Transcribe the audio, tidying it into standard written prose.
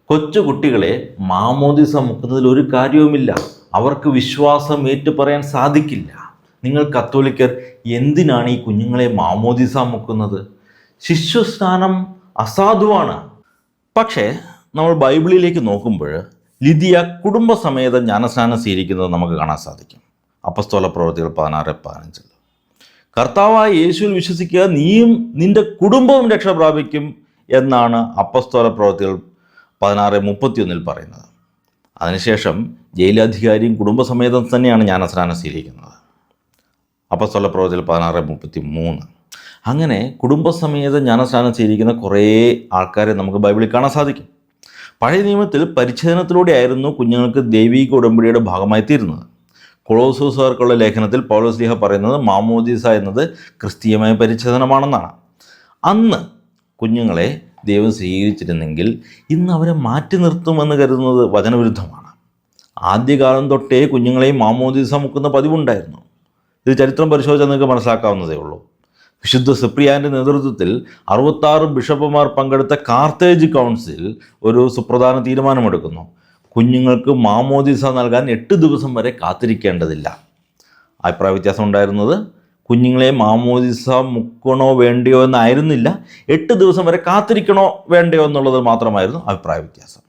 കൊച്ചു കുട്ടികളെ മാമോദിസ മുക്കുന്നതിൽ ഒരു കാര്യവുമില്ല. അവർക്ക് വിശ്വാസം ഏറ്റുപറയാൻ സാധിക്കില്ല. നിങ്ങൾ കത്തോലിക്കർ എന്തിനാണ് ഈ കുഞ്ഞുങ്ങളെ മാമോദിസ മുക്കുന്നത്? ശിശുസ്നാനം അസാധുവാണ്. പക്ഷേ നമ്മൾ ബൈബിളിലേക്ക് നോക്കുമ്പോൾ ലിദിയ കുടുംബസമേതം ജ്ഞാനസ്നാനം സ്വീകരിക്കുന്നത് നമുക്ക് കാണാൻ സാധിക്കും. അപ്പസ്തോല പ്രവൃത്തികൾ 16:15. കർത്താവായ യേശുവിൽ വിശ്വസിക്കുക, നീയും നിന്റെ കുടുംബവും രക്ഷ പ്രാപിക്കും എന്നാണ് അപ്പസ്തോല പ്രവൃത്തികൾ 16:31 പറയുന്നത്. അതിനുശേഷം ജയിലധികാരിയും കുടുംബസമേതം തന്നെയാണ് ജ്ഞാനസ്നാനം സ്വീകരിക്കുന്നത്. അപ്പസ്തോല പ്രവൃത്തികൾ 16:33. അങ്ങനെ കുടുംബസമേതം ജ്ഞാനസ്നാനം സ്വീകരിക്കുന്ന കുറേ ആൾക്കാരെ നമുക്ക് ബൈബിളിൽ കാണാൻ സാധിക്കും. പഴയ നിയമത്തിൽ പരിച്ഛേദനത്തിലൂടെയായിരുന്നു കുഞ്ഞുങ്ങൾക്ക് ദൈവിക ഉടമ്പടിയുടെ ഭാഗമായി തീരുന്നത്. കൊളോസ്യർക്കുള്ള ലേഖനത്തിൽ പൗലോസ് പറയുന്നത് മാമോദിസ എന്നത് ക്രിസ്തീയമായ പരിച്ഛേദനമാണെന്നാണ്. അന്ന് കുഞ്ഞുങ്ങളെ ദൈവം സ്വീകരിച്ചിരുന്നെങ്കിൽ ഇന്ന് അവരെ മാറ്റി നിർത്തുമെന്ന് കരുതുന്നത് വചനവിരുദ്ധമാണ്. ആദ്യകാലം തൊട്ടേ കുഞ്ഞുങ്ങളെയും മാമോദിസ മുക്കുന്ന പതിവുണ്ടായിരുന്നു. ഇത് ചരിത്രം പരിശോധിച്ചാൽ നിങ്ങൾക്ക് മനസ്സിലാക്കാവുന്നതേ ഉള്ളൂ. വിശുദ്ധ സിപ്രിയാൻ്റെ നേതൃത്വത്തിൽ 66 ബിഷപ്പുമാർ പങ്കെടുത്ത കാർത്തേജ് കൗൺസിൽ ഒരു സുപ്രധാന തീരുമാനമെടുക്കുന്നു. കുഞ്ഞുങ്ങൾക്ക് മാമോദിസ നൽകാൻ 8 ദിവസം വരെ കാത്തിരിക്കേണ്ടതില്ല. അഭിപ്രായ വ്യത്യാസം ഉണ്ടായിരുന്നത് കുഞ്ഞുങ്ങളെ മാമോദിസ മുക്കണോ വേണ്ടയോ എന്നായിരുന്നില്ല, 8 ദിവസം വരെ കാത്തിരിക്കണോ വേണ്ടയോ എന്നുള്ളത് മാത്രമായിരുന്നു അഭിപ്രായ വ്യത്യാസം.